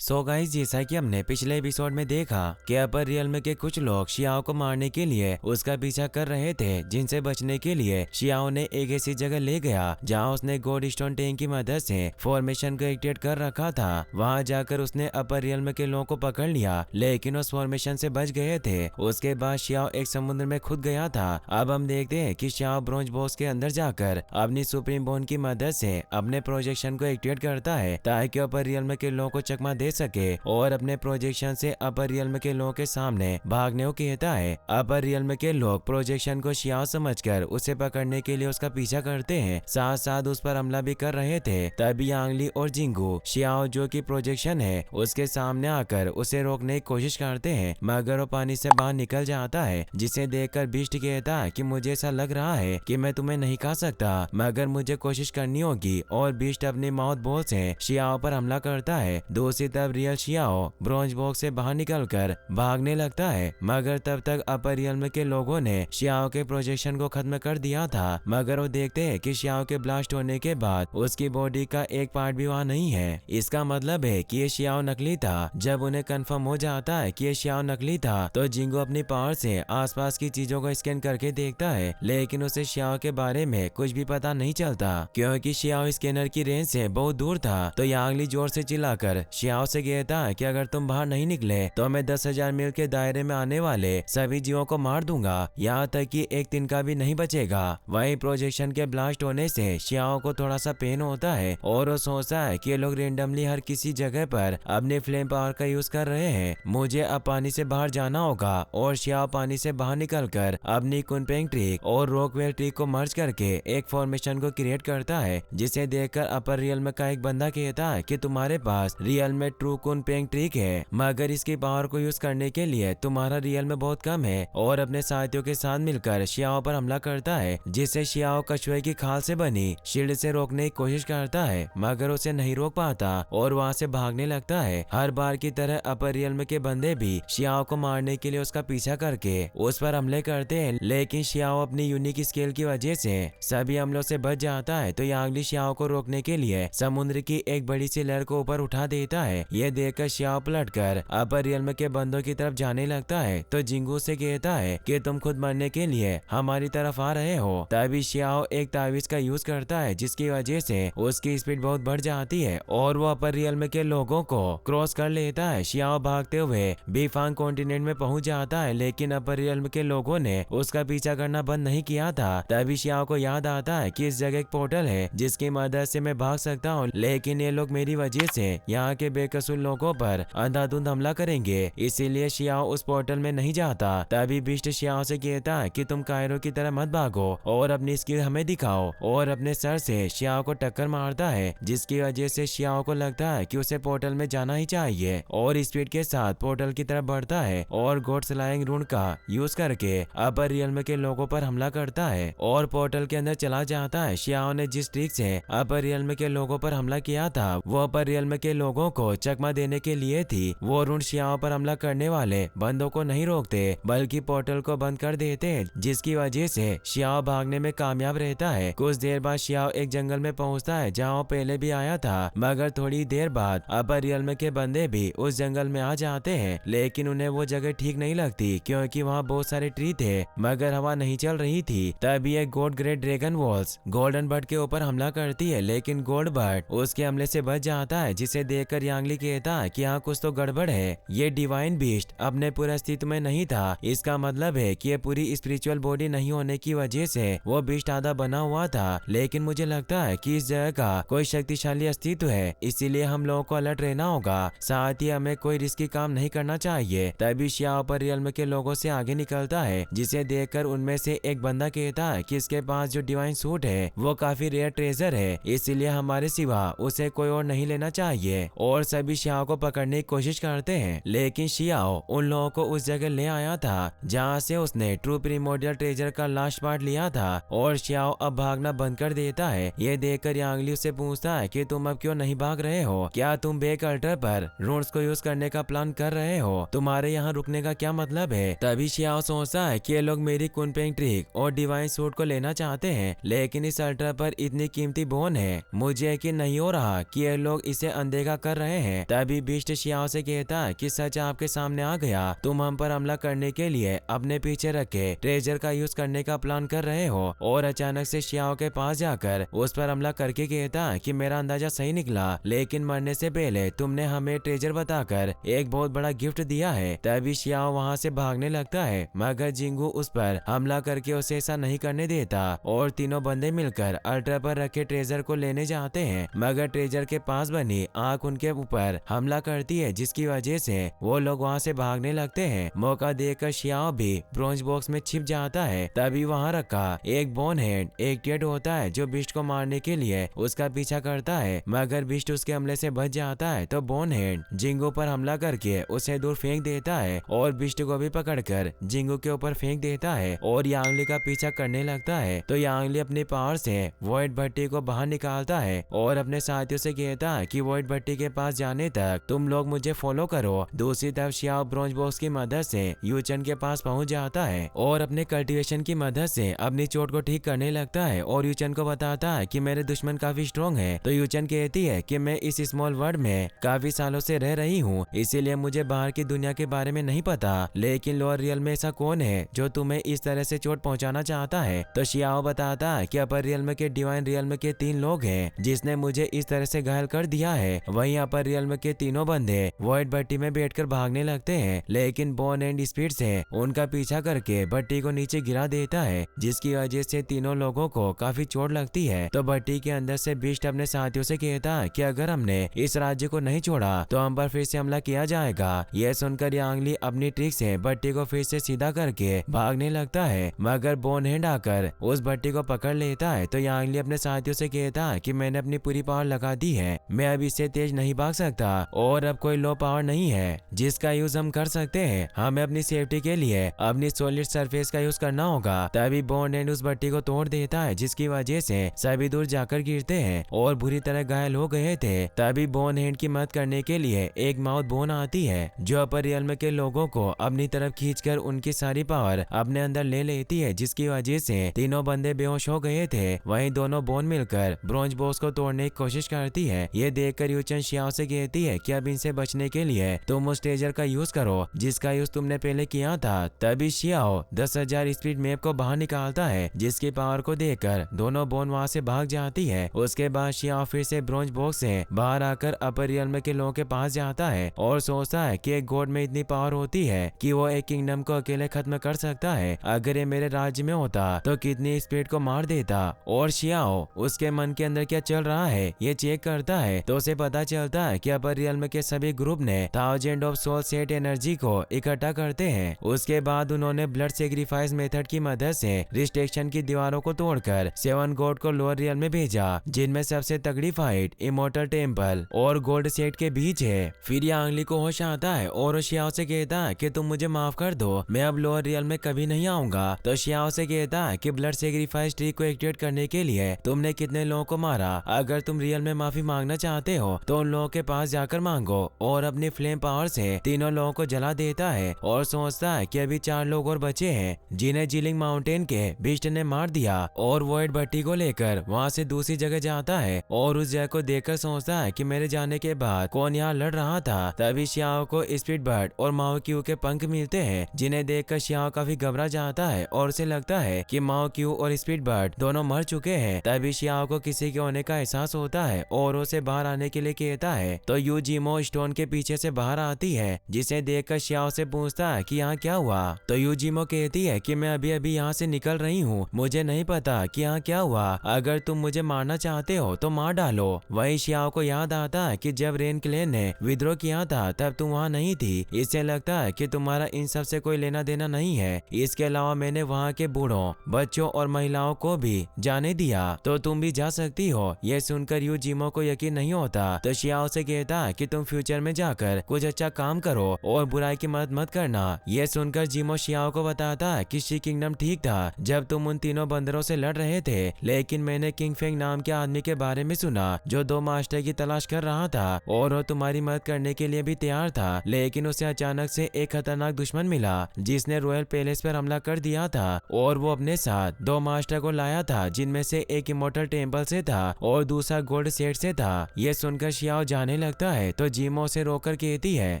So guys, जैसा कि हमने पिछले एपिसोड में देखा कि अपर रियल्म के कुछ लोग शियाओ को मारने के लिए उसका पीछा कर रहे थे, जिनसे बचने के लिए शियाओ ने एक ऐसी जगह ले गया जहां उसने गोल्ड स्टोन टैंक की मदद से फॉर्मेशन को एक्टिवेट कर रखा था। वहां जाकर उसने अपर रियल्म के लोगों को पकड़ लिया, लेकिन उस फॉर्मेशन से बच गए थे। उसके बाद शियाओ एक समुद्र में खुद गया था। अब हम देखते हैं कि शियाओ ब्रोंज बॉक्स के अंदर जाकर अपनी सुप्रीम बोन की मदद से अपने प्रोजेक्शन को एक्टिवेट करता है, ताकि अपर रियल्म के लोगों को चकमा दे सके और अपने प्रोजेक्शन से अपर रियल्म के लोगों के सामने भागने को कहता है। अपर रियल्म के लोग प्रोजेक्शन को शियाओ समझकर उसे पकड़ने के लिए उसका पीछा करते हैं, साथ साथ उस पर हमला भी कर रहे थे। तभी यांगली और जिंगू शियाओ, जो कि प्रोजेक्शन है, उसके सामने आकर उसे रोकने की कोशिश करते हैं, मगर वो पानी से बाहर निकल जाता है, जिसे देखकर बीस्ट कहता है कि मुझे ऐसा लग रहा है कि मैं तुम्हें नहीं खा सकता, मगर मुझे कोशिश करनी होगी। और बीस्ट अपनी माउथ बॉल से शियाओ पर हमला करता है। दूसरी तरफ रियल शियाओ ब्रोंज बॉक्स से बाहर निकलकर भागने लगता है, मगर तब तक अपर रियल्म के लोगों ने शियाओ के प्रोजेक्शन को खत्म कर दिया था। मगर वो देखते हैं कि शियाओ के ब्लास्ट होने के बाद उसकी बॉडी का एक पार्ट भी वहाँ नहीं है। इसका मतलब है कि ये शियाओ नकली था। जब उन्हें कंफर्म हो जाता है कि ये शियाओ नकली था, तो जिंगो अपनी पावर से आसपास की चीजों को स्कैन करके देखता है, लेकिन उसे शियाओ के बारे में कुछ भी पता नहीं चलता, क्योंकि शियाओ स्कैनर की रेंज से बहुत दूर था। तो यांगली जोर से चिल्लाकर शियाओ से कहता है कि अगर तुम बाहर नहीं निकले तो मैं 10,000 मील के दायरे में आने वाले सभी जीवों को मार दूंगा, यहाँ तक कि एक तिनका भी नहीं बचेगा। वहीं प्रोजेक्शन के ब्लास्ट होने से शियाओ को थोड़ा सा पेन होता है और वो सोचता है कि ये लोग रेंडमली हर किसी जगह पर अपने फ्लेम पावर का यूज कर रहे हैं। मुझे अब पानी से बाहर जाना होगा। और शियाओ पानी से बाहर निकलकर अपनी कुनपेंग ट्रिक और रॉकवेल ट्रिक को मर्ज करके एक फॉर्मेशन को क्रिएट करता है, जिसे देखकर अपर रियल्म का एक बंदा कहता है कि तुम्हारे पास रियल में ट्रू कुनपेंग ट्रिक है, मगर इसकी पावर को यूज करने के लिए तुम्हारा रियल में बहुत कम है। और अपने साथियों के साथ मिलकर शियाओ पर हमला करता है, जिसे शियाओ कछुए की खाल से बनी शील्ड से रोकने की कोशिश करता है, मगर उसे नहीं रोक पाता और वहाँ से भागने लगता है। हर बार की तरह अपर रियल्म के बंदे भी शियाओ को मारने के लिए उसका पीछा करके उस पर हमले करते हैं, लेकिन शियाओ अपनी यूनिक स्किल की वजह से सभी हमलों से बच जाता है। तो यांगली शियाओ को रोकने के लिए समुद्र की एक बड़ी सी लहर को ऊपर उठा देता है। ये देखकर शियाओ पलटकर अपर रियल्म के बंदों की तरफ जाने लगता है, तो जिंगू से कहता है कि तुम खुद मरने के लिए हमारी तरफ आ रहे हो। तभी शियाओ एक तावीज का यूज करता है, जिसकी वजह से उसकी स्पीड बहुत बढ़ जाती है और वो अपर रियल्म के लोगों को क्रॉस कर लेता है। शियाओ भागते हुए बीफांग कॉन्टिनेंट में पहुंच जाता है, लेकिन अपर रियल्म के लोगों ने उसका पीछा करना बंद नहीं किया था। तभी शियाओ को याद आता है कि इस जगह एक पोर्टल है जिसकी मदद से मैं भाग सकता हूँ, लेकिन ये लोग मेरी वजह से यहाँ के बेकसूर लोगों पर अंधाधुंध हमला करेंगे, इसीलिए शियाओ उस पोर्टल में नहीं जाता। तभी बीस्ट शियाओ से कहता है कि तुम कायरो की तरह मत भागो और अपनी स्किल हमें दिखाओ, और अपने सर से शियाओ को टक्कर मारता है, जिसकी वजह से शियाओ को लगता है कि उसे पोर्टल में जाना ही चाहिए और स्पीड के साथ पोर्टल की तरफ बढ़ता है और गॉड स्लाइंग रून का यूज करके अपर रियल्म के लोगों पर हमला करता है और पोर्टल के अंदर चला जाता है। शियाओ ने जिस ट्रिक से अपर रियल्म के लोगों पर हमला किया था, वो अपर रियल्म के लोगों को चकमा देने के लिए थी। वो रून शियाओ पर हमला करने वाले बंदों को नहीं रोकते, बल्कि पोर्टल को बंद कर देते हैं, जिसकी वजह से शियाओ भागने में कामयाब रहता है। कुछ देर बाद शियाओ एक जंगल में पहुंचता है जहाँ वो पहले भी आया था, मगर थोड़ी देर बाद अपर रियल्म के बंदे भी उस जंगल में आ जाते हैं, लेकिन उन्हें वो जगह ठीक नहीं लगती, क्योंकि वहाँ बहुत सारे ट्री थे मगर हवा नहीं चल रही थी। तभी एक God great dragon walls golden bird के ऊपर हमला करती है, लेकिन गोल्ड बर्ड उसके हमले से बच जाता है, जिसे देखकर यांगली कहता है कि यहाँ कुछ तो गड़बड़ है। ये डिवाइन बीस्ट अपने पूरे अस्तित्व में नहीं था। इसका मतलब है कि ये पूरी स्पिरिचुअल बॉडी नहीं होने की वजह से वो बीस्ट आधा बना हुआ था, लेकिन मुझे लगता है कि इस जगह का कोई शक्तिशाली अस्तित्व है, इसीलिए हम लोगों को अलर्ट रहना होगा, साथ ही हमें कोई रिस्की काम नहीं करना चाहिए। तभी शियाओ पर रियल्म के लोगों से आगे निकलता है, जिसे देखकर उनमें से एक बंदा कहता है कि इसके पास जो डिवाइन सूट है वो काफी रेयर ट्रेजर है, इसीलिए हमारे सिवा उसे कोई और नहीं लेना चाहिए। और सभी शियाओ को पकड़ने की कोशिश करते हैं, लेकिन शियाओ उन लोगों को उस जगह ले आया था जहाँ से उसने ट्रू प्रीमोडियल ट्रेजर का लास्ट पार्ट लिया था, और शियाओ अब भागना बंद कर देता है। ये देखकर यांगली उससे पूछता है कि तुम अब क्यों नहीं भाग रहे हो, क्या तुम बेक अल्टर पर रून्स को यूज करने का प्लान कर रहे हो, तुम्हारे यहाँ रुकने का क्या मतलब है। तभी शियाओ सोचता है कि ये लोग मेरी कुनपेंग ट्रिक और डिवाइन सूट को लेना चाहते हैं, लेकिन इस अल्टर पर इतनी कीमती बोन है, मुझे यकीन नहीं हो रहा कि ये लोग इसे अनदेखा कर रहे हैं। हैं। तभी बिस्ट शियाओ से कहता है कि सच आपके सामने आ गया, तुम हम पर हमला करने के लिए अपने पीछे रखे ट्रेजर का यूज करने का प्लान कर रहे हो। और अचानक से शियाओ के पास जाकर उस पर हमला करके कहता है कि मेरा अंदाजा सही निकला, लेकिन मरने से पहले तुमने हमें ट्रेजर बताकर एक बहुत बड़ा गिफ्ट दिया है। तभी शियाओ वहाँ से भागने लगता है, मगर जिंगू उस पर हमला करके उसे ऐसा नहीं करने देता और तीनों बंदे मिलकर अल्ट्रा पर रखे ट्रेजर को लेने जाते हैं। मगर ट्रेजर के पास बनी आंख उनके ऊपर हमला करती है, जिसकी वजह से वो लोग वहाँ से भागने लगते हैं। मौका देकर शियाओ भी ब्रोंज बॉक्स में छिप जाता है। तभी वहाँ रखा एक बोन हेड एक टेड होता है जो बिस्ट को मारने के लिए उसका पीछा करता है, मगर बिस्ट उसके हमले से बच जाता है। तो बोन हेड जिंगू पर हमला करके उसे दूर फेंक देता है और बिस्ट को भी पकड़कर जिंगू के ऊपर फेंक देता है और यांगली का पीछा करने लगता है। तो यांगली अपनी पावर से वॉइड भट्टी को बाहर निकालता है और अपने साथियों से कहता है कि वॉइड भट्टी के पास जाने तक तुम लोग मुझे फॉलो करो। दूसरी तरफ शियाओ ब्रोंज बॉक्स की मदद से यूचन के पास पहुंच जाता है और अपने कल्टीवेशन की मदद से अपनी चोट को ठीक करने लगता है और यूचन को बताता है कि मेरे दुश्मन काफी स्ट्रॉन्ग है। तो यूचन कहती है कि मैं इस स्मॉल वर्ल्ड में काफी सालों से रह रही हूँ, इसीलिए मुझे बाहर की दुनिया के बारे में नहीं पता, लेकिन लोअर रियल में ऐसा कौन है जो तुम्हें इस तरह से चोट पहुंचाना चाहता है। तो शियाओ बताता है कि अपर रियल के डिवाइन रियल के 3 लोग हैं जिसने मुझे इस तरह से घायल कर दिया है। वहीं अपर रियल के तीनों बंदे वॉइड भट्टी में बैठकर भागने लगते हैं, लेकिन बोन एंड स्पीड से उनका पीछा करके भट्टी को नीचे गिरा देता है, जिसकी वजह से तीनों लोगों को काफी चोट लगती है। तो भट्टी के अंदर से बिस्ट अपने साथियों से कहता है कि अगर हमने इस राज्य को नहीं छोड़ा तो हम पर फिर से हमला किया जाएगा। यह सुनकर यांगली अपनी ट्रिक से भट्टी को फिर से सीधा करके भागने लगता है, मगर बोन हैंड आकर उस भट्टी को पकड़ लेता है। तो यांगली अपने साथियों से कहता है कि मैंने अपनी पूरी पावर लगा दी है, मैं अब इससे तेज नहीं भाग सकता और अब कोई लो पावर नहीं है जिसका यूज हम कर सकते हैं। हमें अपनी सेफ्टी के लिए अपनी सॉलिड सरफेस का यूज करना होगा। तभी बोन हैंड उस भट्टी को तोड़ देता है, जिसकी वजह से सभी दूर जाकर गिरते हैं और बुरी तरह घायल हो गए थे। तभी बोन हैंड की मदद करने के लिए एक माउथ बोन आती है जो अपर रियल के लोगों को अपनी तरफ खींचकर उनकी सारी पावर अपने अंदर ले लेती है, जिसकी वजह से तीनों बंदे बेहोश हो गए थे। वहीं दोनों बोन मिलकर ब्रोंज बॉक्स को तोड़ने की कोशिश करती है। ये देखकर यूचन शियाओ से कहती है कि अब इनसे बचने के लिए तुम उस ट्रेजर का यूज करो जिसका यूज तुमने पहले किया था। तभी शियाओ 10,000 स्पीड मैप को बाहर निकालता है, जिसकी पावर को देखकर दोनों बोन वहाँ से भाग जाती है। उसके बाद शियाओ फिर से ब्रोंज बॉक्स से बाहर आकर अपर रियल के लोगों के पास जाता है और सोचता है कि एक गॉड में इतनी पावर होती है कि वो एक किंगडम को अकेले खत्म कर सकता है। अगर ये मेरे राज्य में होता तो कितनी स्पीड को मार देता। और शियाओ उसके मन के अंदर क्या चल रहा है ये चेक करता है, तो उसे पता चलता है कि अपर रियल के सभी ग्रुप ने 1000 ऑफ सोल सेट एनर्जी को इकट्ठा करते हैं। उसके बाद उन्होंने ब्लड सेक्रीफाइस मेथड की मदद से रिस्ट्रिक्शन की दीवारों को तोड़कर 7 गॉड को लोअर रियल में भेजा, जिनमें सबसे तगड़ी फाइट इमोर्टल टेम्पल और गोल्ड सेट के बीच है। फिर यांगली को होश आता है और शियाओ से कहता है कि तुम मुझे माफ कर दो, मैं अब लोअर रियल में कभी नहीं आऊंगा। तो शियाओ से कहता है कि ब्लड सेक्रीफाइस ट्री को एक्टिवेट करने के लिए तुमने कितने लोगों को मारा, अगर तुम रियल में माफी मांगना चाहते हो तो उन लोगों के पास जाकर मांगो। और अपनी फ्लेम पावर से तीनों लोगों को जला देता है और सोचता है कि अभी 4 लोग और बचे हैं जिन्हें जिलिंग माउंटेन के बिस्ट ने मार दिया। और वॉइड भट्टी को लेकर वहाँ से दूसरी जगह जाता है और उस जगह को देखकर सोचता है कि मेरे जाने के बाद कौन यहाँ लड़ रहा था। तभी शियाओ को स्पीड बर्ड और माओ क्यू के पंख मिलते हैं, जिन्हें देखकर शियाओ काफी घबरा जाता है और उसे लगता है कि माओ क्यू और स्पीड बर्ड दोनों मर चुके हैं। तभी शियाओ को किसी के होने का एहसास होता है और उसे बाहर आने के लिए कहता है। तो यू जीमो स्टोन के पीछे से बाहर आती है, जिसे देखकर शियाओ से पूछता है कि यहाँ क्या हुआ। तो यू जीमो कहती है कि मैं अभी अभी यहाँ से निकल रही हूँ, मुझे नहीं पता कि यहाँ क्या हुआ, अगर तुम मुझे मारना चाहते हो तो मार डालो। वही शियाओ को याद आता है कि जब रेन क्लेन ने विद्रोह किया था तब तुम वहाँ नहीं थी, इससे लगता है कि तुम्हारा इन सब से कोई लेना देना नहीं है। इसके अलावा मैंने वहाँ के बूढ़ों, बच्चों और महिलाओं को भी जाने दिया, तो तुम भी जा सकती हो। यह सुनकर यू जीमो को यकीन नहीं होता, तो शियाओ से कहता है कि तुम फ्यूचर में जाकर कुछ अच्छा काम करो और बुराई की मदद मत करना। यह सुनकर जीमो शियाओ को बताता है कि शी किंगडम ठीक था जब तुम उन तीनों बंदरों से लड़ रहे थे, लेकिन मैंने किंग फेंग नाम के आदमी के बारे में सुना जो 2 मास्टर की तलाश कर रहा था और वो तुम्हारी मदद करने के लिए भी तैयार था, लेकिन उसे अचानक से एक खतरनाक दुश्मन मिला जिसने रॉयल पैलेस पर हमला कर दिया था और वो अपने साथ 2 मास्टर को लाया था, जिनमें से एक इमोर्टल टेम्पल से था और दूसरा गोल्ड सेट से था। ये सुनकर शियाओ जाने लगता है तो जिमो से रोकर कहती है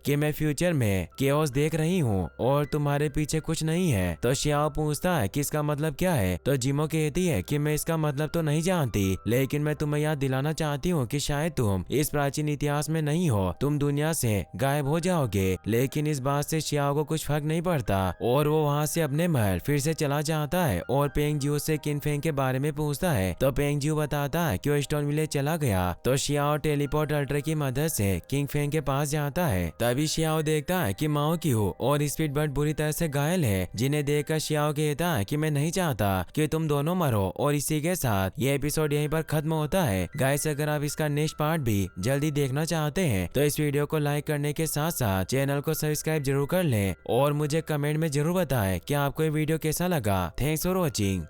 कि मैं फ्यूचर में केओस देख रही हूँ और तुम्हारे पीछे कुछ नहीं है। तो शियाओ पूछता है कि इसका मतलब क्या है। तो जिमो कहती है कि मैं इसका मतलब तो नहीं जानती, लेकिन मैं तुम्हें याद दिलाना चाहती हूँ कि शायद तुम इस प्राचीन इतिहास में नहीं हो, तुम दुनिया से गायब हो जाओगे। लेकिन इस बात से शियाओ को कुछ फर्क नहीं पड़ता और वो वहाँ से अपने महल फिर से चला जाता है और पेंगजियो से किनफेंग के बारे में पूछता है। तो पेंगजियो बताता है कि वो स्टोन विलेज चला गया। तो शियाओ टेलीपोर्ट अल्ट्रा की मदद से किंगफेंग के पास जाता है। तभी शियाओ देखता है कि माओ क्यू और स्पीडबर्ड बुरी तरह से घायल है, जिन्हें देखकर शियाओ कहता है कि मैं नहीं चाहता कि तुम दोनों मरो। और इसी के साथ ये एपिसोड यहीं पर खत्म होता है। गाइस, अगर आप इसका नेक्स्ट पार्ट भी जल्दी देखना चाहते हैं तो इस वीडियो को लाइक करने के साथ साथ चैनल को सब्सक्राइब जरूर कर लें और मुझे कमेंट में जरूर बताएं कि आपको ये वीडियो कैसा लगा। Thanks for watching.